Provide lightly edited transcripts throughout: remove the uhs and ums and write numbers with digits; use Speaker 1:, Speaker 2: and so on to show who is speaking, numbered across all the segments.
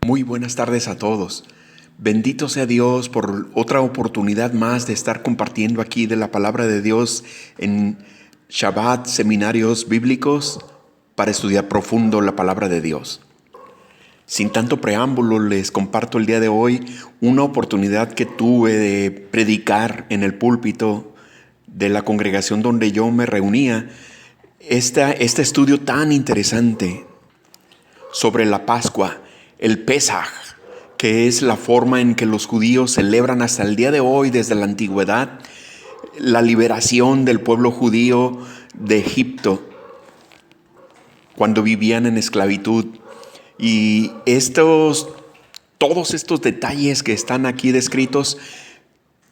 Speaker 1: Muy buenas tardes a todos. Bendito sea Dios por otra oportunidad más de estar compartiendo aquí de la palabra de Dios en Shabbat, seminarios bíblicos para estudiar profundo la palabra de Dios. Sin tanto preámbulo, les comparto el día de hoy una oportunidad que tuve de predicar en el púlpito de la congregación donde yo me reunía. Este estudio tan interesante sobre la Pascua, el Pesaj, que es la forma en que los judíos celebran hasta el día de hoy, desde la antigüedad, la liberación del pueblo judío de Egipto, cuando vivían en esclavitud. Y todos estos detalles que están aquí descritos,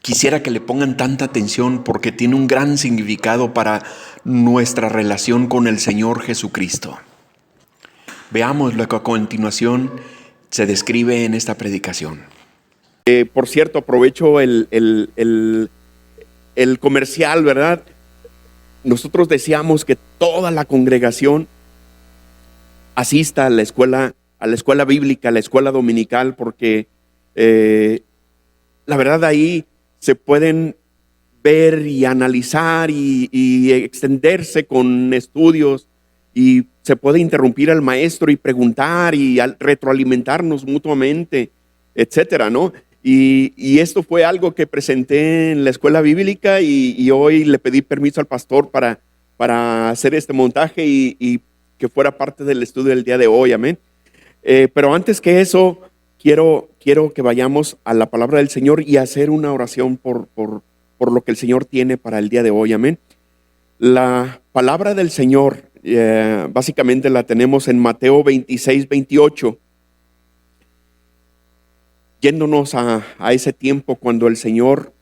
Speaker 1: quisiera que le pongan tanta atención porque tiene un gran significado para nuestra relación con el Señor Jesucristo. Veamos lo que a continuación se describe en esta predicación.
Speaker 2: Por cierto, aprovecho el comercial, ¿verdad? Nosotros deseamos que toda la congregación asista a la escuela bíblica, a la escuela dominical, porque la verdad ahí se pueden ver y analizar y extenderse con estudios, y se puede interrumpir al maestro y preguntar y retroalimentarnos mutuamente, etcétera, ¿no? Y esto fue algo que presenté en la escuela bíblica y hoy le pedí permiso al pastor para hacer este montaje y que fuera parte del estudio del día de hoy, amén. Pero antes que eso, quiero que vayamos a la palabra del Señor y hacer una oración por lo que el Señor tiene para el día de hoy, amén. La palabra del Señor básicamente la tenemos en Mateo 26, 28. Yéndonos a ese tiempo cuando el Señor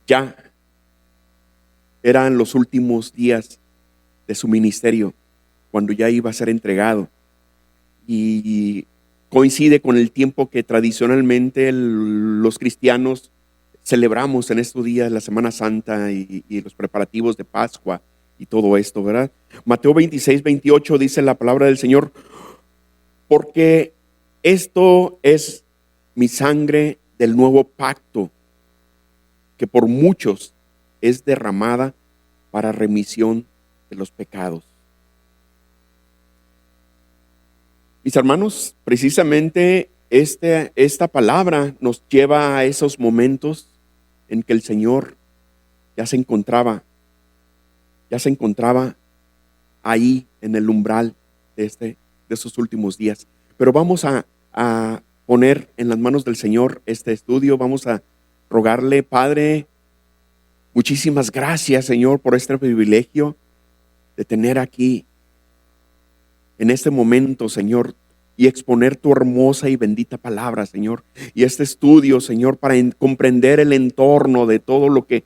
Speaker 2: ya eran los últimos días de su ministerio, cuando ya iba a ser entregado, y coincide con el tiempo que tradicionalmente los cristianos celebramos en estos días, la Semana Santa y los preparativos de Pascua y todo esto, ¿verdad? Mateo 26, 28 dice la palabra del Señor: porque esto es mi sangre del nuevo pacto, que por muchos es derramada para remisión de los pecados. Mis hermanos, precisamente esta palabra nos lleva a esos momentos en que el Señor ya se encontraba ahí en el umbral de esos últimos días. Pero vamos a poner en las manos del Señor este estudio. Vamos a rogarle: Padre, muchísimas gracias, Señor, por este privilegio de tener aquí en este momento, Señor, y exponer tu hermosa y bendita palabra, Señor, y este estudio, Señor, para comprender el entorno de todo lo que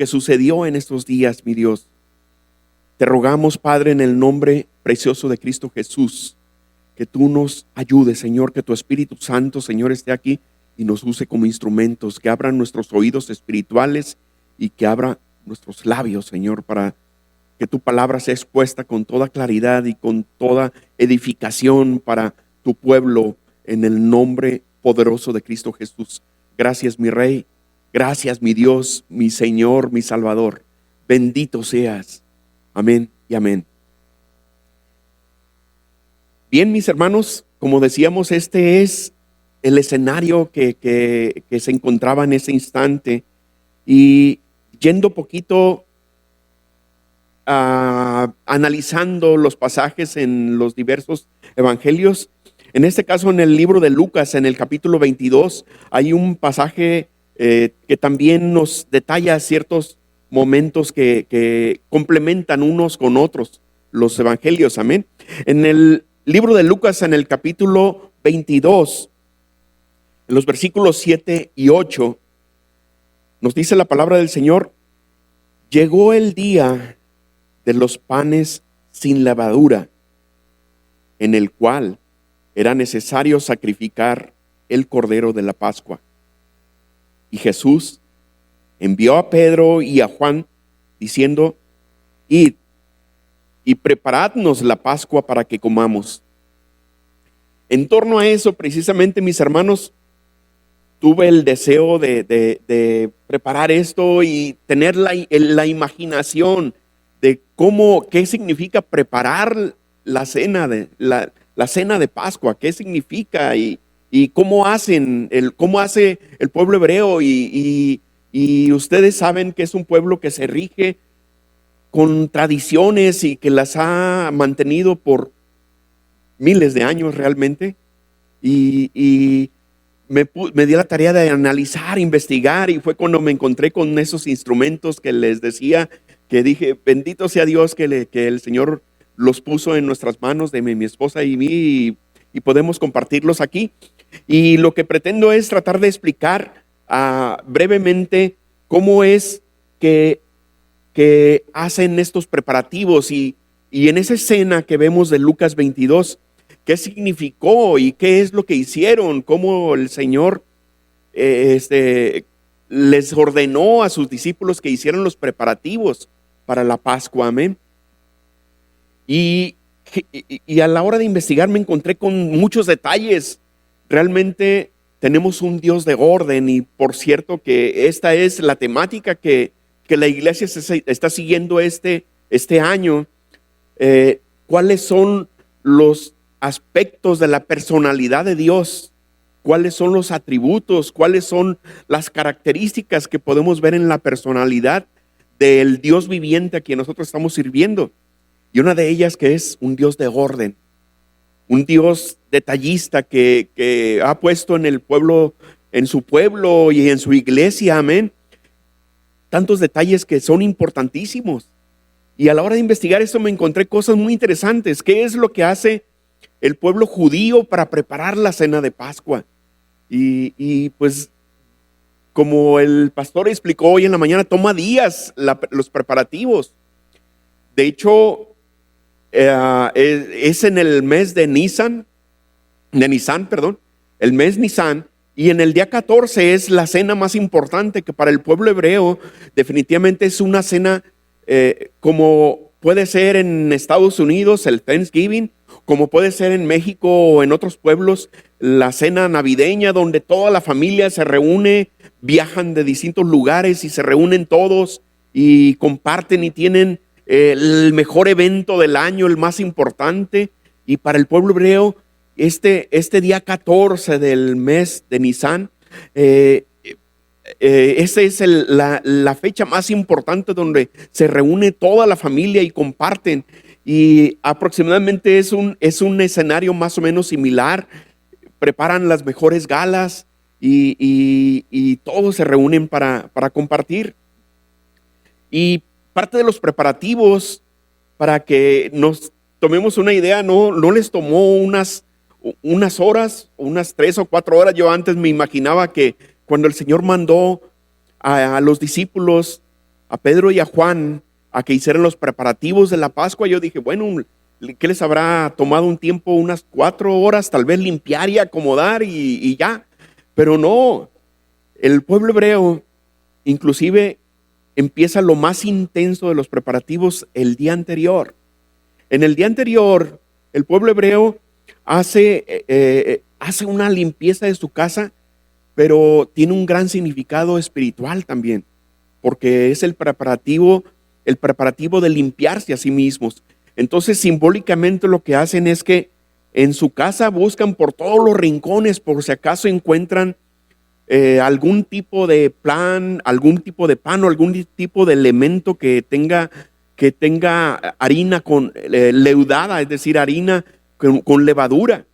Speaker 2: sucedió en estos días, mi Dios. Te rogamos, Padre, en el nombre precioso de Cristo Jesús, que tú nos ayudes, Señor, que tu Espíritu Santo, Señor, esté aquí y nos use como instrumentos, que abran nuestros oídos espirituales y que abra nuestros labios, Señor, para que tu palabra sea expuesta con toda claridad y con toda edificación para tu pueblo, en el nombre poderoso de Cristo Jesús. Gracias, mi Rey. Gracias, mi Dios, mi Señor, mi Salvador. Bendito seas. Amén y amén. Bien, mis hermanos, como decíamos, este es el escenario que se encontraba en ese instante. Y yendo poquito analizando los pasajes en los diversos evangelios, en este caso en el libro de Lucas, en el capítulo 22, hay un pasaje que también nos detalla ciertos momentos que complementan unos con otros los evangelios, amén. En el libro de Lucas, en el capítulo 22, en los versículos 7 y 8, nos dice la palabra del Señor: llegó el día de los panes sin levadura, en el cual era necesario sacrificar el cordero de la Pascua. Y Jesús envió a Pedro y a Juan, diciendo: id y preparadnos la Pascua para que comamos. En torno a eso, precisamente, mis hermanos, tuve el deseo de preparar esto y tener la imaginación de qué significa preparar la cena la cena de Pascua, qué significa y cómo cómo hace el pueblo hebreo y ustedes saben que es un pueblo que se rige con tradiciones y que las ha mantenido por miles de años realmente. Y me di la tarea de analizar, investigar, y fue cuando me encontré con esos instrumentos que les decía, que dije, bendito sea Dios que el Señor los puso en nuestras manos, de mi esposa y mí, y podemos compartirlos aquí. Y lo que pretendo es tratar de explicar brevemente cómo es que hacen estos preparativos y en esa escena que vemos de Lucas 22, qué significó y qué es lo que hicieron, cómo el Señor les ordenó a sus discípulos que hicieran los preparativos para la Pascua, amén. Y a la hora de investigar me encontré con muchos detalles. Realmente tenemos un Dios de orden, y por cierto que esta es la temática que la iglesia está siguiendo este año. ¿Cuáles son los aspectos de la personalidad de Dios? ¿Cuáles son los atributos? ¿Cuáles son las características que podemos ver en la personalidad del Dios viviente a quien nosotros estamos sirviendo? Y una de ellas que es un Dios de orden, un Dios detallista que ha puesto en el pueblo, en su pueblo y en su iglesia, amén, tantos detalles que son importantísimos. Y a la hora de investigar esto me encontré cosas muy interesantes. ¿Qué es lo que hace el pueblo judío para preparar la cena de Pascua? Y pues, como el pastor explicó hoy en la mañana, toma días los preparativos. De hecho, es en el mes de Nisan, el mes Nisan, y en el día 14 es la cena más importante, que para el pueblo hebreo definitivamente es una cena como puede ser en Estados Unidos el Thanksgiving, como puede ser en México o en otros pueblos la cena navideña, donde toda la familia se reúne, viajan de distintos lugares y se reúnen todos y comparten y tienen el mejor evento del año, el más importante. Y para el pueblo hebreo, este día 14 del mes de Nisan, esa es la fecha más importante donde se reúne toda la familia y comparten. Y aproximadamente es un escenario más o menos similar. Preparan las mejores galas y todos se reúnen para compartir. Y parte de los preparativos, para que nos tomemos una idea, no les tomó unas horas, unas 3 o 4 horas. Yo antes me imaginaba que cuando el Señor mandó a los discípulos, a Pedro y a Juan, a que hicieran los preparativos de la Pascua, yo dije, bueno, ¿qué les habrá tomado un tiempo? Unas 4 horas, tal vez limpiar y acomodar y ya. Pero no, el pueblo hebreo inclusive empieza lo más intenso de los preparativos el día anterior. En el día anterior, el pueblo hebreo hace una limpieza de su casa, pero tiene un gran significado espiritual también, porque es el preparativo de limpiarse a sí mismos. Entonces, simbólicamente lo que hacen es que en su casa buscan por todos los rincones, por si acaso encuentran algún tipo de plan, algún tipo de pan o algún tipo de elemento que tenga harina leudada, es decir, harina con levadura.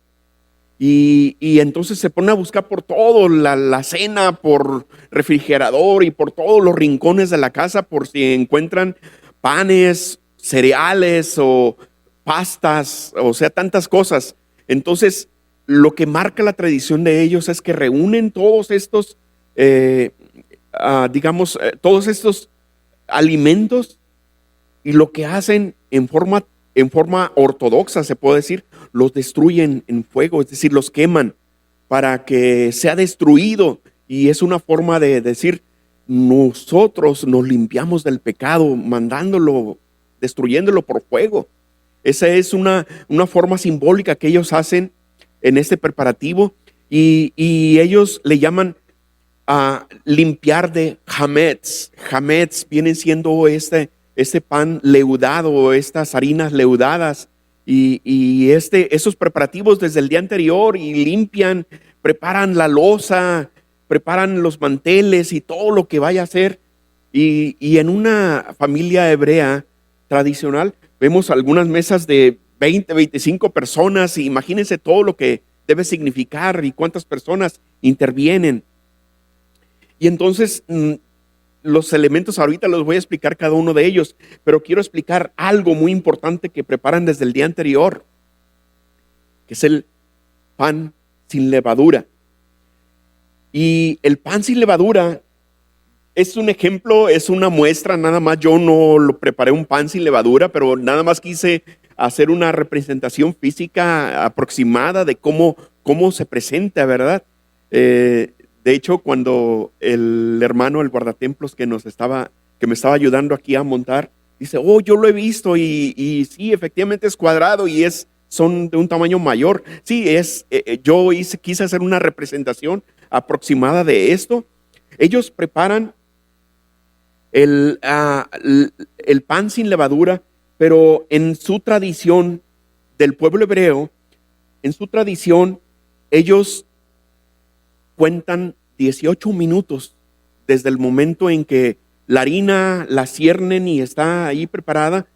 Speaker 2: Y entonces se ponen a buscar por todo, la cena, por refrigerador y por todos los rincones de la casa, por si encuentran panes, cereales o pastas, o sea, tantas cosas. Entonces, lo que marca la tradición de ellos es que reúnen todos estos, todos estos alimentos, y lo que hacen en forma ortodoxa, se puede decir, los destruyen en fuego, es decir, los queman para que sea destruido. Y es una forma de decir, nosotros nos limpiamos del pecado, destruyéndolo por fuego. Esa es una forma simbólica que ellos hacen en este preparativo y ellos le llaman a limpiar de hametz. Hametz vienen siendo este pan leudado, estas harinas leudadas y esos preparativos desde el día anterior y limpian, preparan la loza, preparan los manteles y todo lo que vaya a hacer. Y en una familia hebrea tradicional vemos algunas mesas de 20, 25 personas y imagínense todo lo que debe significar y cuántas personas intervienen. Y entonces los elementos ahorita los voy a explicar cada uno de ellos, pero quiero explicar algo muy importante que preparan desde el día anterior, que es el pan sin levadura. Y el pan sin levadura es un ejemplo, es una muestra, nada más. Yo no lo preparé un pan sin levadura, pero nada más quise hacer una representación física aproximada de cómo se presenta, ¿verdad? De hecho, cuando el hermano, el guardatemplos que me estaba ayudando aquí a montar, dice, oh, yo lo he visto y sí, efectivamente es cuadrado y son de un tamaño mayor. Sí, yo quise hacer una representación aproximada de esto. Ellos preparan el pan sin levadura, pero en su tradición del pueblo hebreo, en su tradición, ellos cuentan 18 minutos desde el momento en que la harina la ciernen y está ahí preparada,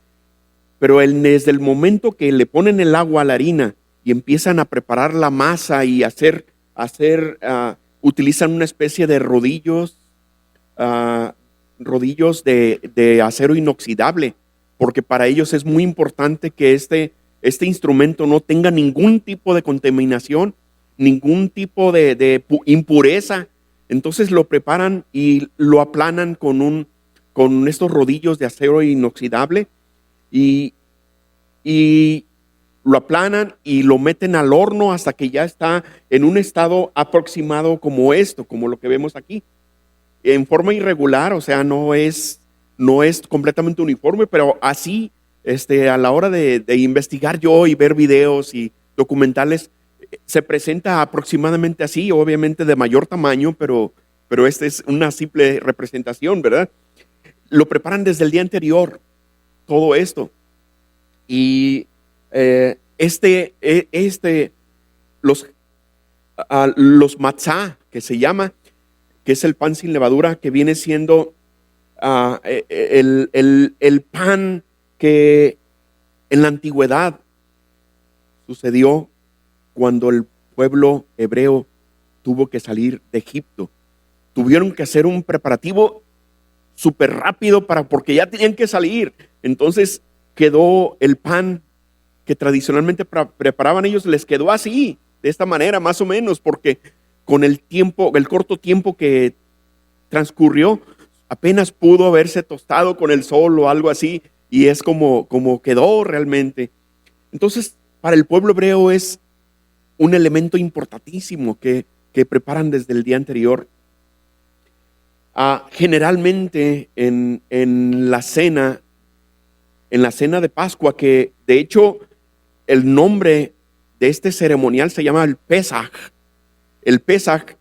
Speaker 2: pero desde el momento que le ponen el agua a la harina y empiezan a preparar la masa y utilizan una especie de rodillos de acero inoxidable, porque para ellos es muy importante que este instrumento no tenga ningún tipo de contaminación, ningún tipo de impureza. Entonces lo preparan y lo aplanan con estos rodillos de acero inoxidable y lo aplanan y lo meten al horno hasta que ya está en un estado aproximado como lo que vemos aquí, en forma irregular, o sea, no es completamente uniforme, pero así, a la hora de investigar yo y ver videos y documentales, se presenta aproximadamente así, obviamente de mayor tamaño, pero esta es una simple representación, ¿verdad? Lo preparan desde el día anterior, todo esto. Y los matzá, que se llama, que es el pan sin levadura, que viene siendo el pan que en la antigüedad sucedió cuando el pueblo hebreo tuvo que salir de Egipto. Tuvieron que hacer un preparativo súper rápido porque ya tenían que salir. Entonces quedó el pan que tradicionalmente preparaban ellos, les quedó así, de esta manera más o menos, porque con el corto tiempo que transcurrió, apenas pudo haberse tostado con el sol o algo así, y es como quedó realmente. Entonces, para el pueblo hebreo es un elemento importantísimo que preparan desde el día anterior. Generalmente en la cena de Pascua, que de hecho el nombre de este ceremonial se llama el Pesaj. El Pesaj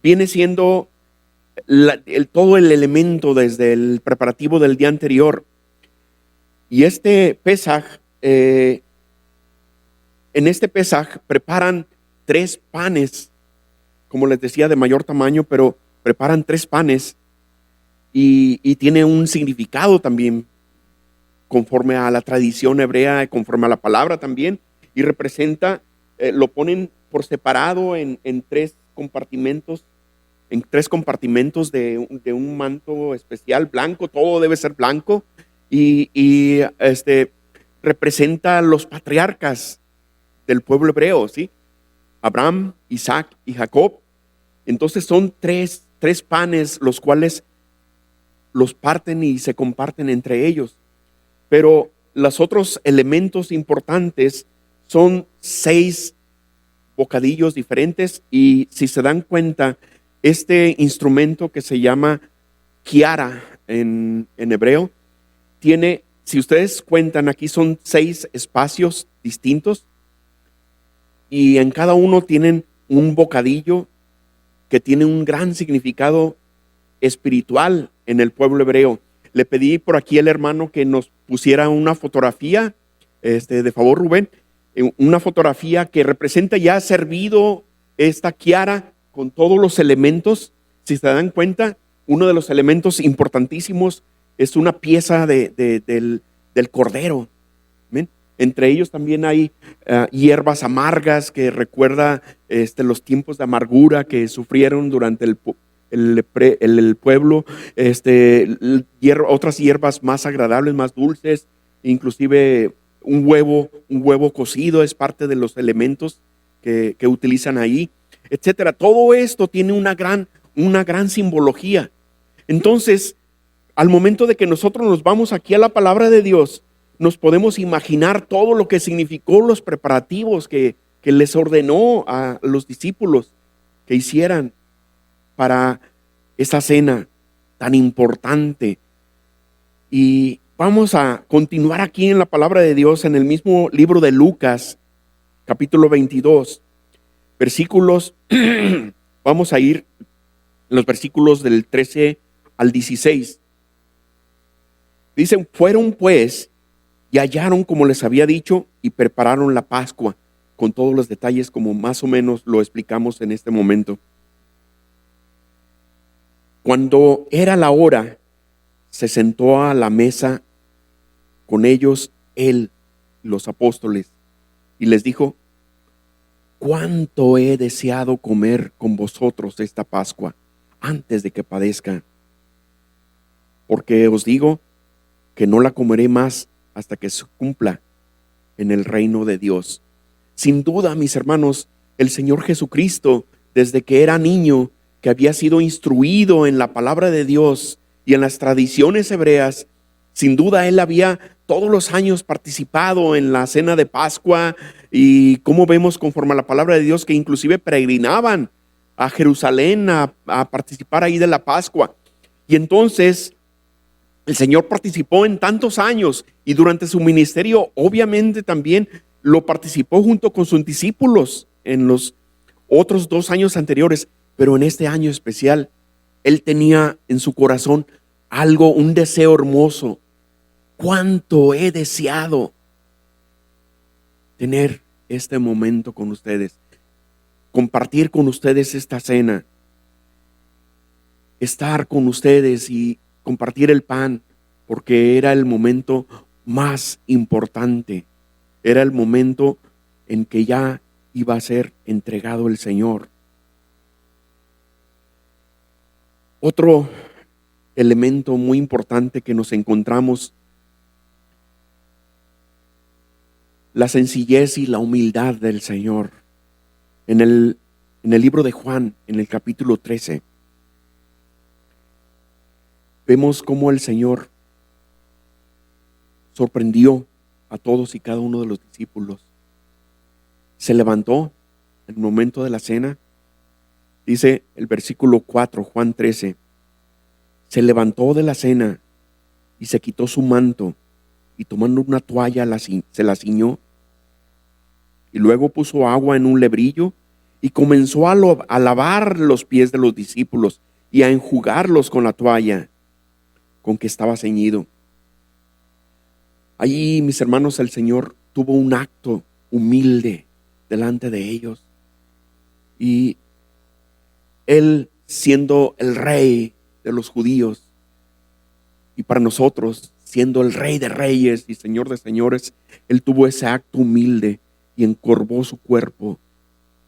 Speaker 2: viene siendo todo el elemento desde el preparativo del día anterior. Y este Pesaj, en este Pesaj preparan 3 panes, como les decía, de mayor tamaño, pero preparan 3 panes y tiene un significado también conforme a la tradición hebrea, conforme a la palabra también, y representa, lo ponen por separado en 3 compartimentos, de un manto especial blanco, todo debe ser blanco, y representa a los patriarcas del pueblo hebreo, ¿sí? Abraham, Isaac y Jacob. Entonces son tres panes, los cuales los parten y se comparten entre ellos. Pero los otros elementos importantes son 6 bocadillos diferentes, y si se dan cuenta, este instrumento que se llama kiara en hebreo, tiene, si ustedes cuentan aquí, son 6 espacios distintos, y en cada uno tienen un bocadillo que tiene un gran significado espiritual en el pueblo hebreo. Le pedí por aquí al hermano que nos pusiera una fotografía, de favor, Rubén, una fotografía que representa ya servido esta kiara con todos los elementos. Si se dan cuenta, uno de los elementos importantísimos es una pieza del cordero. ¿Ven? Entre ellos también hay hierbas amargas que recuerda los tiempos de amargura que sufrieron durante el pueblo, otras hierbas más agradables, más dulces, inclusive un huevo cocido es parte de los elementos que utilizan ahí, etcétera. Todo esto tiene una gran simbología. Entonces, al momento de que nosotros nos vamos aquí a la palabra de Dios, nos podemos imaginar todo lo que significó los preparativos que les ordenó a los discípulos que hicieran para esa cena tan importante. Y vamos a continuar aquí en la palabra de Dios en el mismo libro de Lucas, capítulo 22, versículos, vamos a ir en los versículos del 13 al 16. Dicen, fueron pues y hallaron como les había dicho y prepararon la Pascua con todos los detalles como más o menos lo explicamos en este momento. Cuando era la hora, se sentó a la mesa con ellos él, los apóstoles, y les dijo, cuánto he deseado comer con vosotros esta Pascua antes de que padezca, porque os digo que no la comeré más hasta que se cumpla en el reino de Dios. Sin duda, mis hermanos, el Señor Jesucristo, desde que era niño, que había sido instruido en la palabra de Dios y en las tradiciones hebreas, sin duda él había todos los años participado en la cena de Pascua, y como vemos conforme a la palabra de Dios que inclusive peregrinaban a Jerusalén a participar ahí de la Pascua. Y entonces el Señor participó en tantos años y durante su ministerio obviamente también lo participó junto con sus discípulos en los otros 2 años anteriores, pero en este año especial él tenía en su corazón algo, un deseo hermoso. Cuánto he deseado tener este momento con ustedes, compartir con ustedes esta cena, estar con ustedes y compartir el pan, porque era el momento más importante, era el momento en que ya iba a ser entregado el Señor. Otro elemento muy importante que nos encontramos, la sencillez y la humildad del Señor. En el libro de Juan, en el capítulo 13, vemos cómo el Señor sorprendió a todos y cada uno de los discípulos. Se levantó en el momento de la cena. Dice el versículo 4, Juan 13, se levantó de la cena y se quitó su manto y tomando una toalla se la ciñó y luego puso agua en un lebrillo y comenzó a lavar los pies de los discípulos y a enjugarlos con la toalla con que estaba ceñido. Allí, mis hermanos, el Señor tuvo un acto humilde delante de ellos, y Él, siendo el rey de los judíos y para nosotros siendo el Rey de Reyes y Señor de Señores, Él tuvo ese acto humilde y encorvó su cuerpo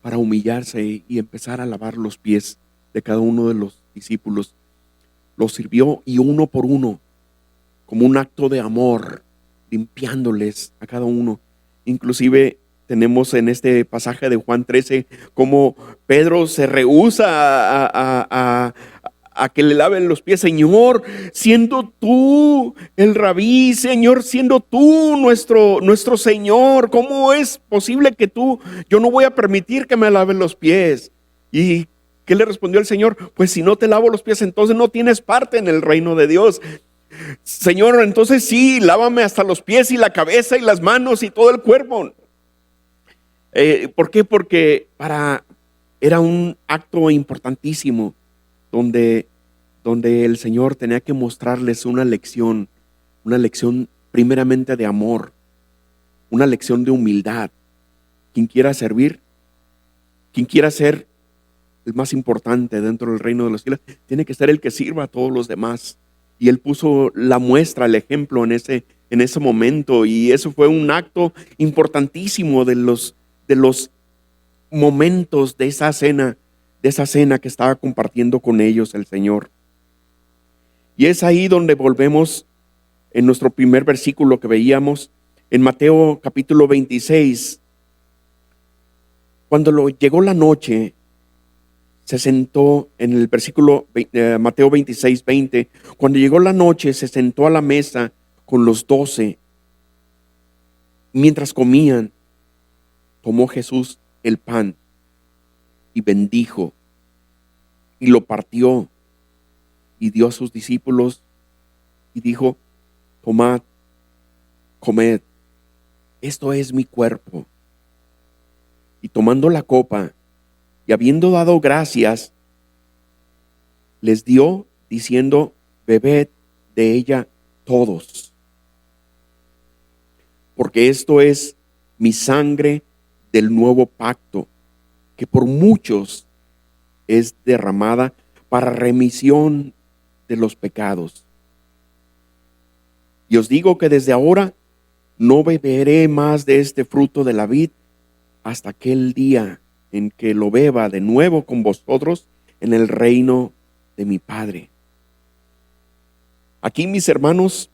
Speaker 2: para humillarse y empezar a lavar los pies de cada uno de los discípulos. Los sirvió, y uno por uno, como un acto de amor, limpiándoles a cada uno. Inclusive tenemos en este pasaje de Juan 13 como Pedro se rehúsa a que le laven los pies. Señor, siendo tú el rabí, Señor, siendo tú nuestro Señor, ¿cómo es posible que yo no voy a permitir que me laven los pies? ¿Y qué le respondió el Señor? Pues si no te lavo los pies, entonces no tienes parte en el reino de Dios. Señor, entonces sí, lávame hasta los pies y la cabeza y las manos y todo el cuerpo. ¿Por qué? Porque era un acto importantísimo donde el Señor tenía que mostrarles una lección primeramente de amor, una lección de humildad. Quien quiera servir, quien quiera ser el más importante dentro del reino de los cielos, tiene que ser el que sirva a todos los demás. Y Él puso la muestra, el ejemplo en ese momento, y eso fue un acto importantísimo de los momentos de esa cena que estaba compartiendo con ellos el Señor. Y es ahí donde volvemos en nuestro primer versículo que veíamos, en Mateo capítulo 26. Cuando llegó la noche, se sentó en el versículo Mateo 26, 20. Cuando llegó la noche, se sentó a la mesa con los 12. Mientras comían, tomó Jesús el pan y bendijo y lo partió y dio a sus discípulos y dijo: tomad, comed, esto es mi cuerpo. Y tomando la copa y habiendo dado gracias, les dio diciendo: bebed de ella todos, porque esto es mi sangre del nuevo pacto, que por muchos es derramada para remisión de los pecados. Y os digo que desde ahora no beberé más de este fruto de la vid hasta aquel día en que lo beba de nuevo con vosotros en el reino de mi Padre. Aquí, mis hermanos,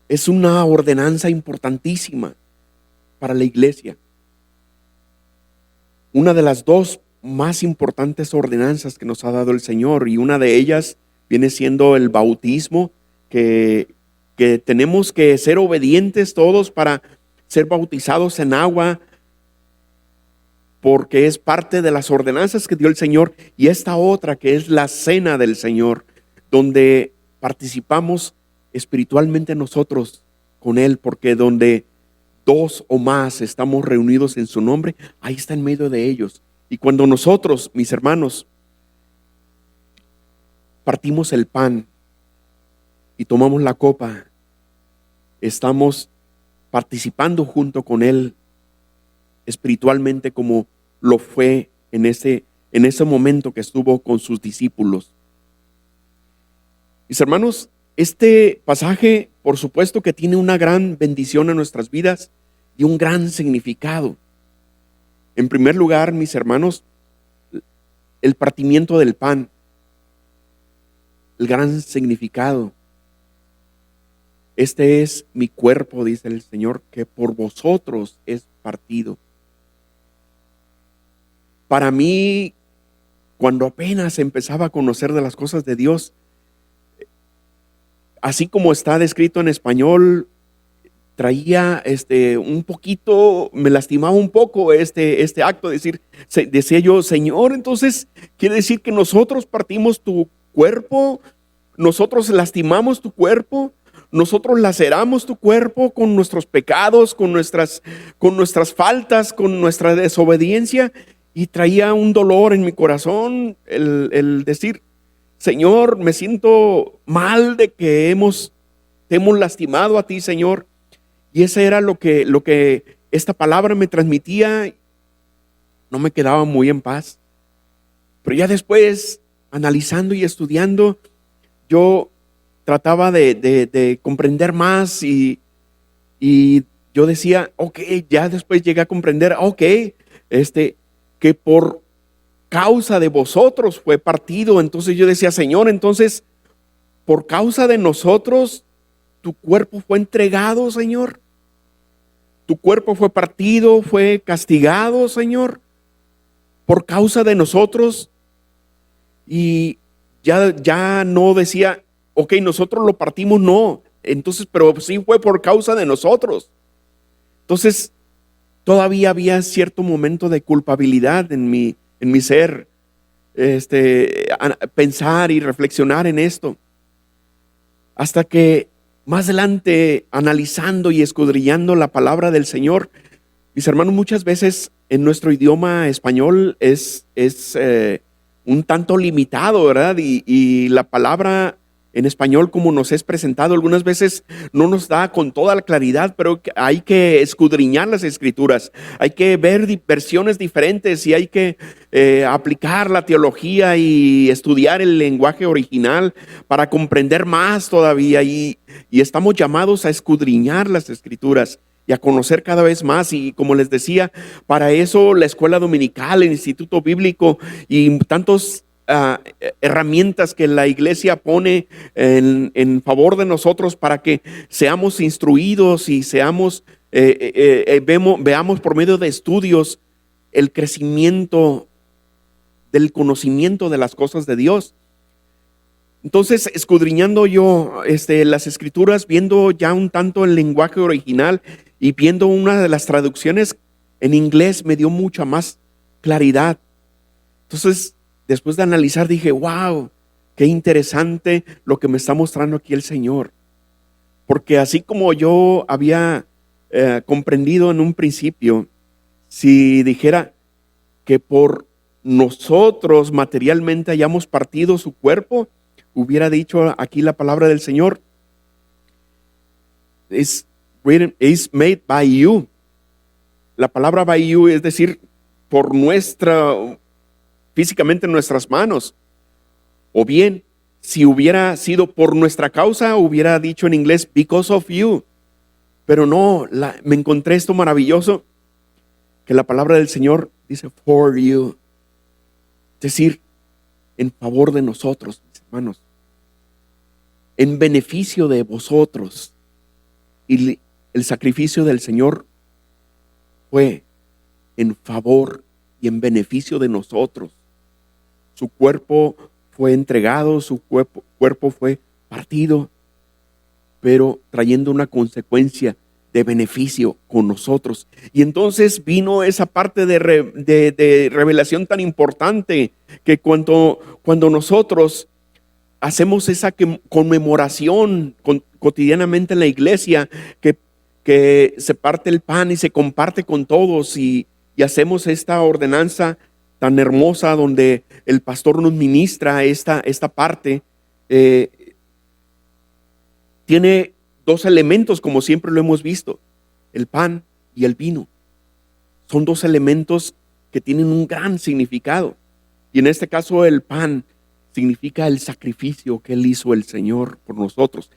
Speaker 2: es una ordenanza importantísima para la iglesia. Una de las dos más importantes ordenanzas que nos ha dado el Señor, y una de ellas viene siendo el bautismo, que tenemos que ser obedientes todos para ser bautizados en agua, porque es parte de las ordenanzas que dio el Señor. Y esta otra, que es la cena del Señor, donde participamos espiritualmente nosotros con Él, porque donde dos o más estamos reunidos en su nombre, ahí está en medio de ellos. Y cuando nosotros, mis hermanos, partimos el pan y tomamos la copa, estamos participando junto con Él espiritualmente, como lo fue en ese momento que estuvo con sus discípulos. Mis hermanos, este pasaje, por supuesto que tiene una gran bendición en nuestras vidas y un gran significado. En primer lugar, mis hermanos, el partimiento del pan, el gran significado. Este es mi cuerpo, dice el Señor, que por vosotros es partido. Para mí, cuando apenas empezaba a conocer de las cosas de Dios, así como está descrito en español, traía un poquito, me lastimaba un poco este acto, decía yo: Señor, entonces quiere decir que nosotros partimos tu cuerpo, nosotros lastimamos tu cuerpo, nosotros laceramos tu cuerpo con nuestros pecados, con nuestras faltas, con nuestra desobediencia. Y traía un dolor en mi corazón el decir: Señor, me siento mal de que te hemos lastimado a ti, Señor. Y eso era lo que esta palabra me transmitía. No me quedaba muy en paz. Pero ya después, analizando y estudiando, yo trataba de comprender más y yo decía: ok, ya después llegué a comprender, que por causa de vosotros fue partido. Entonces yo decía: Señor, entonces por causa de nosotros tu cuerpo fue entregado, Señor. Tu cuerpo fue partido, fue castigado, Señor, por causa de nosotros. Y ya no decía: ok, nosotros lo partimos, no. Entonces, pero sí fue por causa de nosotros. Entonces, todavía había cierto momento de culpabilidad en mi ser, pensar y reflexionar en esto. Hasta que más adelante, analizando y escudriñando la palabra del Señor, Mis hermanos, muchas veces en nuestro idioma español es un tanto limitado, ¿verdad? Y la palabra en español, como nos es presentado, algunas veces no nos da con toda la claridad, pero hay que escudriñar las escrituras, hay que ver versiones diferentes y hay que aplicar la teología y estudiar el lenguaje original para comprender más todavía. Y estamos llamados a escudriñar las escrituras y a conocer cada vez más. Y como les decía, para eso la escuela dominical, el instituto bíblico y tantos herramientas que la iglesia pone en favor de nosotros para que seamos instruidos y seamos, veamos por medio de estudios el crecimiento del conocimiento de las cosas de Dios. Entonces, escudriñando yo las escrituras, viendo ya un tanto el lenguaje original y viendo una de las traducciones en inglés, me dio mucha más claridad. Entonces, después de analizar, dije, wow, qué interesante lo que me está mostrando aquí el Señor. Porque así como yo había comprendido en un principio, si dijera que por nosotros materialmente hayamos partido su cuerpo, hubiera dicho aquí la palabra del Señor, is made by you. La palabra by you es decir, por físicamente nuestras manos. O bien, si hubiera sido por nuestra causa, hubiera dicho en inglés, because of you. Pero no, me encontré esto maravilloso, que la palabra del Señor dice, for you. Es decir, en favor de nosotros, mis hermanos. En beneficio de vosotros. Y el sacrificio del Señor fue en favor y en beneficio de nosotros. Su cuerpo fue entregado, su cuerpo fue partido, pero trayendo una consecuencia de beneficio con nosotros. Y entonces vino esa parte de revelación tan importante, que cuando nosotros hacemos esa conmemoración cotidianamente en la iglesia, que se parte el pan y se comparte con todos, y hacemos esta ordenanza tan hermosa donde el pastor nos ministra esta parte, tiene dos elementos, como siempre lo hemos visto, el pan y el vino. Son dos elementos que tienen un gran significado. Y en este caso el pan significa el sacrificio que él hizo el Señor por nosotros.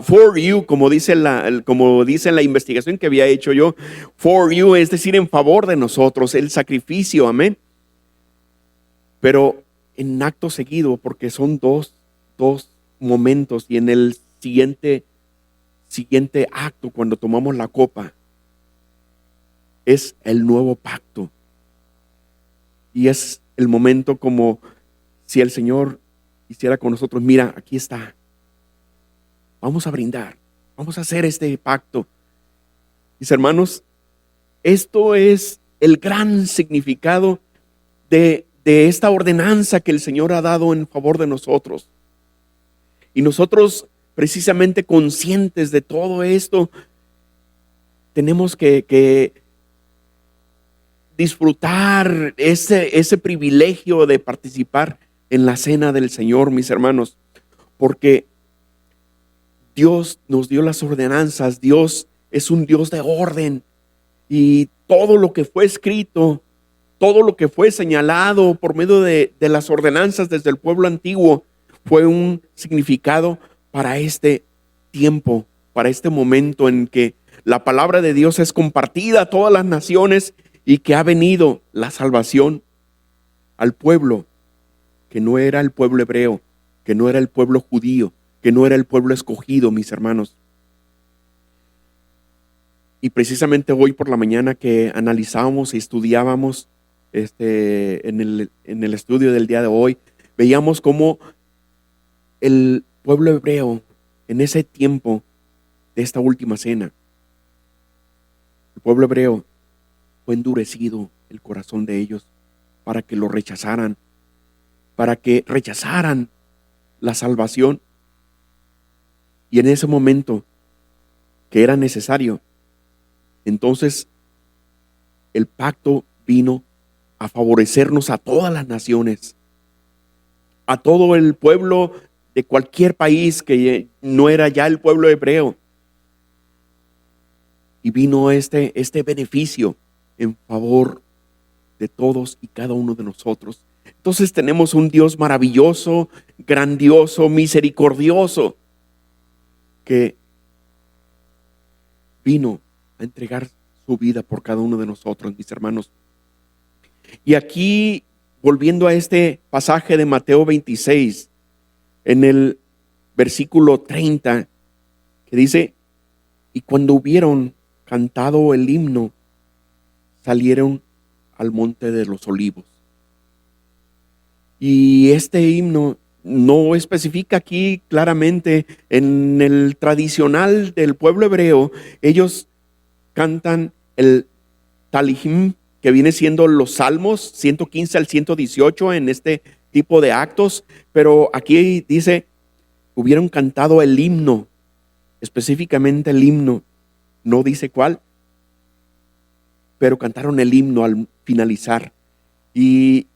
Speaker 2: For you, como dice la investigación que había hecho yo, for you, es decir, en favor de nosotros, el sacrificio, amén. Pero en acto seguido, porque son dos momentos, y en el siguiente acto, cuando tomamos la copa, es el nuevo pacto. Y es el momento como si el Señor hiciera con nosotros, mira, aquí está. Vamos a brindar, vamos a hacer este pacto. Mis hermanos, esto es el gran significado de esta ordenanza que el Señor ha dado en favor de nosotros. Y nosotros, precisamente conscientes de todo esto, tenemos que disfrutar ese privilegio de participar en la cena del Señor, mis hermanos, porque Dios nos dio las ordenanzas. Dios es un Dios de orden, y todo lo que fue escrito, todo lo que fue señalado por medio de las ordenanzas desde el pueblo antiguo, fue un significado para este tiempo, para este momento en que la palabra de Dios es compartida a todas las naciones, y que ha venido la salvación al pueblo que no era el pueblo hebreo, que no era el pueblo judío, que no era el pueblo escogido, mis hermanos. Y precisamente hoy por la mañana que analizábamos y estudiábamos en el estudio del día de hoy, veíamos cómo el pueblo hebreo en ese tiempo de esta última cena, el pueblo hebreo fue endurecido el corazón de ellos para que lo rechazaran, para que rechazaran la salvación. Y en ese momento que era necesario. Entonces, el pacto vino a favorecernos a todas las naciones, a todo el pueblo de cualquier país que no era ya el pueblo hebreo. Y vino este beneficio en favor de todos y cada uno de nosotros. Entonces tenemos un Dios maravilloso, grandioso, misericordioso, que vino a entregar su vida por cada uno de nosotros, mis hermanos. Y aquí, volviendo a este pasaje de Mateo 26, en el versículo 30, que dice: y cuando hubieron cantado el himno, salieron al monte de los olivos. Y este himno no especifica aquí claramente. En el tradicional del pueblo hebreo, ellos cantan el Talihim, que viene siendo los salmos 115 al 118 en este tipo de actos, pero aquí dice: hubieron cantado el himno, específicamente el himno, no dice cuál, pero cantaron el himno al finalizar. Y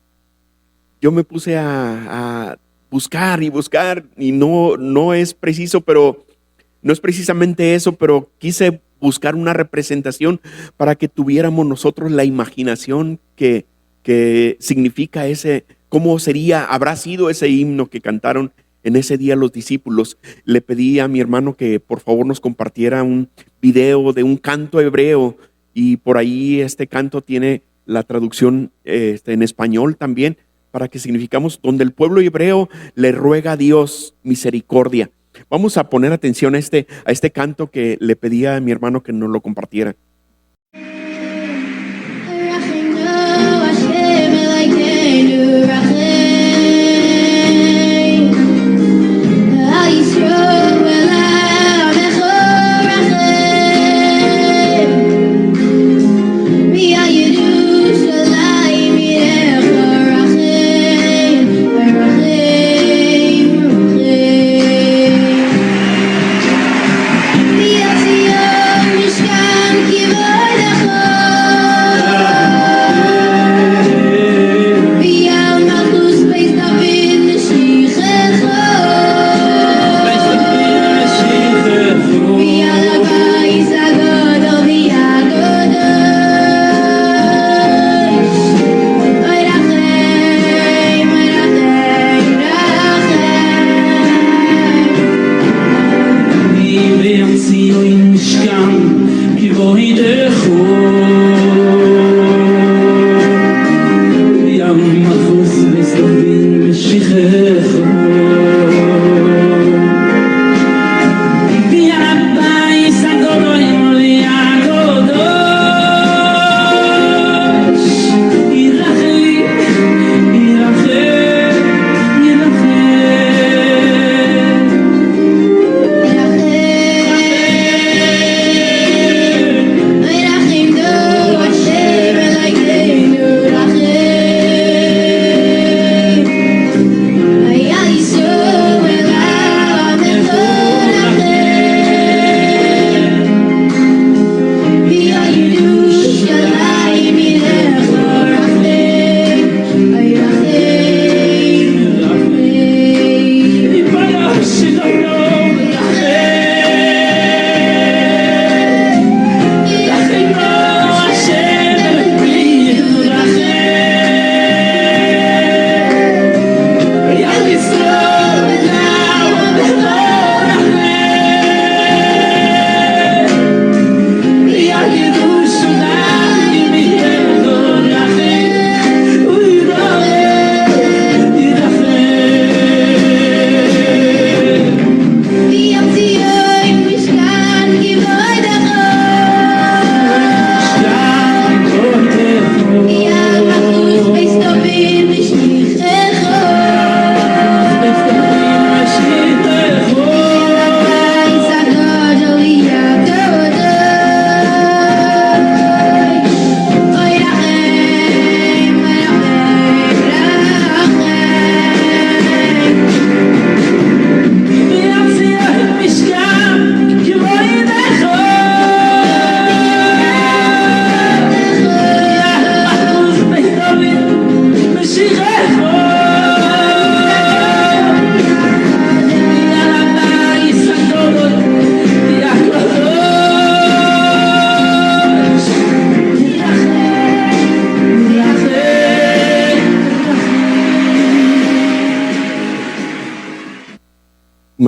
Speaker 2: yo me puse a buscar y no es preciso, pero no es precisamente eso, pero quise buscar una representación para que tuviéramos nosotros la imaginación que significa cómo habrá sido ese himno que cantaron en ese día los discípulos. Le pedí a mi hermano que por favor nos compartiera un video de un canto hebreo, y por ahí este canto tiene la traducción en español también, para que significamos donde el pueblo hebreo le ruega a Dios misericordia. Vamos a poner atención a este canto que le pedí a mi hermano que nos lo compartiera.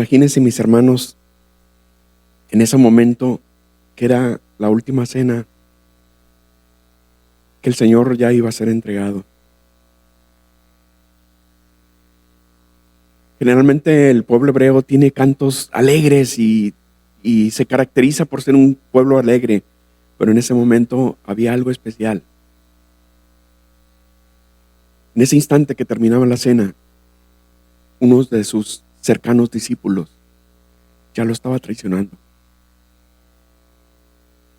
Speaker 2: Imagínense, mis hermanos, en ese momento que era la última cena, que el Señor ya iba a ser entregado. Generalmente el pueblo hebreo tiene cantos alegres y se caracteriza por ser un pueblo alegre, pero en ese momento había algo especial. En ese instante que terminaba la cena, uno de sus cercanos discípulos ya lo estaba traicionando.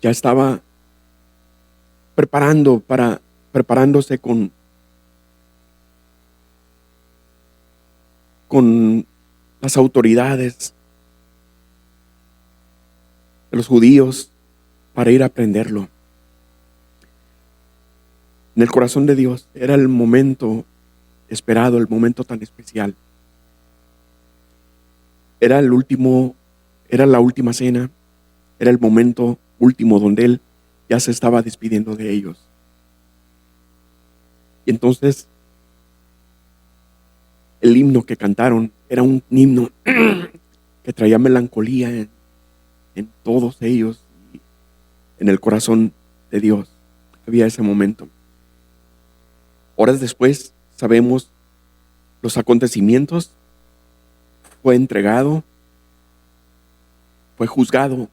Speaker 2: Ya estaba preparándose con las autoridades de los judíos para ir a prenderlo. En el corazón de Dios era el momento esperado, el momento tan especial. Era la última cena, era el momento último donde Él ya se estaba despidiendo de ellos. Y entonces el himno que cantaron era un himno que traía melancolía en todos ellos, y en el corazón de Dios había ese momento. Horas después sabemos los acontecimientos. Fue entregado, fue juzgado,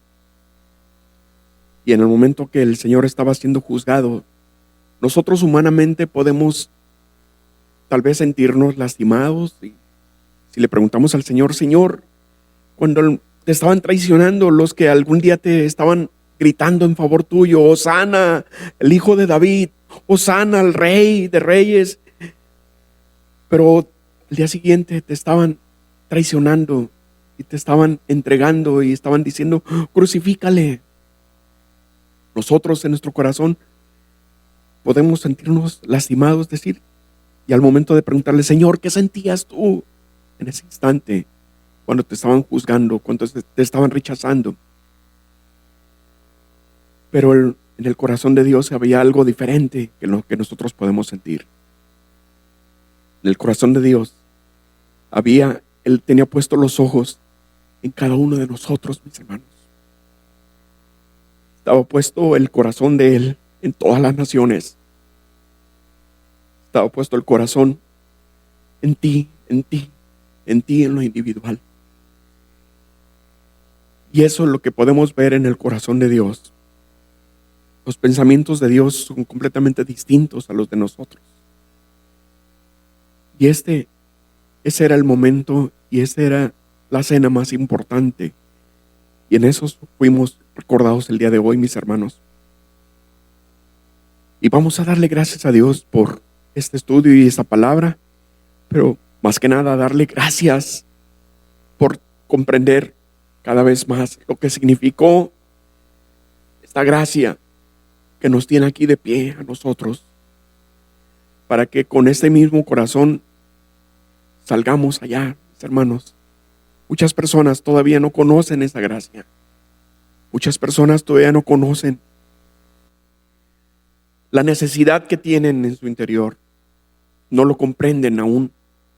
Speaker 2: y en el momento que el Señor estaba siendo juzgado, nosotros humanamente podemos tal vez sentirnos lastimados. Y si le preguntamos al Señor: Señor, cuando te estaban traicionando los que algún día te estaban gritando en favor tuyo, Hosana, el hijo de David, Hosana, el rey de reyes, pero al día siguiente te estaban traicionando y te estaban entregando y estaban diciendo: crucifícale. Nosotros en nuestro corazón podemos sentirnos lastimados, y al momento de preguntarle: Señor, ¿qué sentías tú en ese instante cuando te estaban juzgando, cuando te estaban rechazando? Pero en el corazón de Dios había algo diferente que lo que nosotros podemos sentir. En el corazón de Dios Él tenía puestos los ojos en cada uno de nosotros, mis hermanos. Estaba puesto el corazón de Él en todas las naciones. Estaba puesto el corazón en ti, en lo individual. Y eso es lo que podemos ver en el corazón de Dios. Los pensamientos de Dios son completamente distintos a los de nosotros. Y ese era el momento, y esa era la cena más importante. Y en eso fuimos recordados el día de hoy, mis hermanos. Y vamos a darle gracias a Dios por este estudio y esta palabra, pero más que nada darle gracias por comprender cada vez más lo que significó esta gracia que nos tiene aquí de pie a nosotros, para que con este mismo corazón salgamos allá, mis hermanos. Muchas personas todavía no conocen esa gracia. Muchas personas todavía no conocen la necesidad que tienen en su interior. No lo comprenden aún,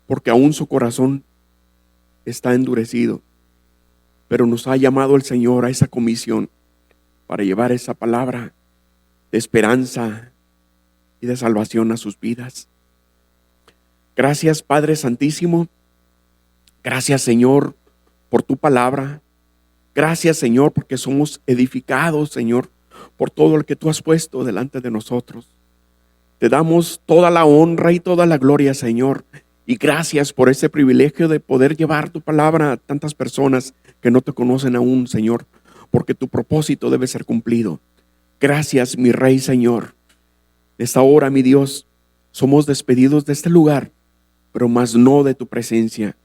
Speaker 2: porque aún su corazón está endurecido. Pero nos ha llamado el Señor a esa comisión para llevar esa palabra de esperanza y de salvación a sus vidas. Gracias, Padre Santísimo. Gracias, Señor, por tu palabra. Gracias, Señor, porque somos edificados, Señor, por todo lo que tú has puesto delante de nosotros. Te damos toda la honra y toda la gloria, Señor. Y gracias por ese privilegio de poder llevar tu palabra a tantas personas que no te conocen aún, Señor, porque tu propósito debe ser cumplido. Gracias, mi Rey, Señor. Esta hora, mi Dios, somos despedidos de este lugar, pero más no de tu presencia.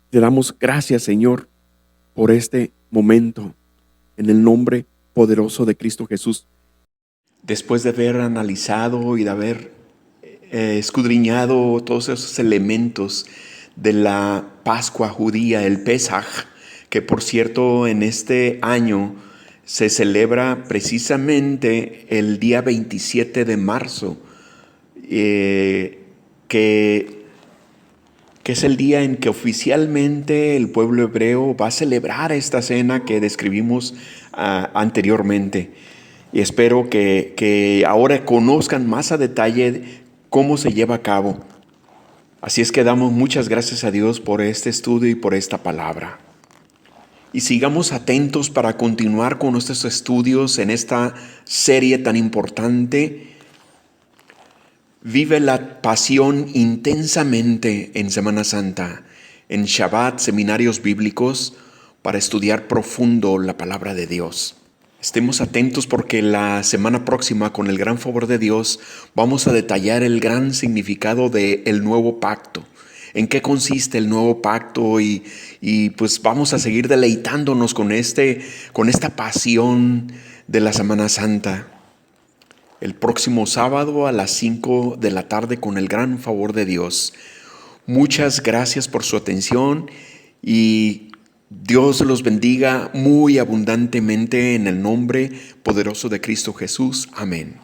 Speaker 2: Te damos gracias, Señor, por este momento, en el nombre poderoso de Cristo Jesús.
Speaker 1: Después de haber analizado y de haber escudriñado todos esos elementos de la Pascua judía, el Pesaj, que por cierto en este año se celebra precisamente el día 27 de marzo, que que es el día en que oficialmente el pueblo hebreo va a celebrar esta cena que describimos anteriormente. Y espero que ahora conozcan más a detalle cómo se lleva a cabo. Así es que damos muchas gracias a Dios por este estudio y por esta palabra. Y sigamos atentos para continuar con nuestros estudios en esta serie tan importante. Vive la pasión intensamente en Semana Santa, en Shabbat, seminarios bíblicos, para estudiar profundo la palabra de Dios. Estemos atentos porque la semana próxima, con el gran favor de Dios, vamos a detallar el gran significado del nuevo pacto. ¿En qué consiste el nuevo pacto? Y pues vamos a seguir deleitándonos con esta pasión de la Semana Santa. El próximo sábado a las 5 de la tarde, con el gran favor de Dios. Muchas gracias por su atención y Dios los bendiga muy abundantemente en el nombre poderoso de Cristo Jesús. Amén.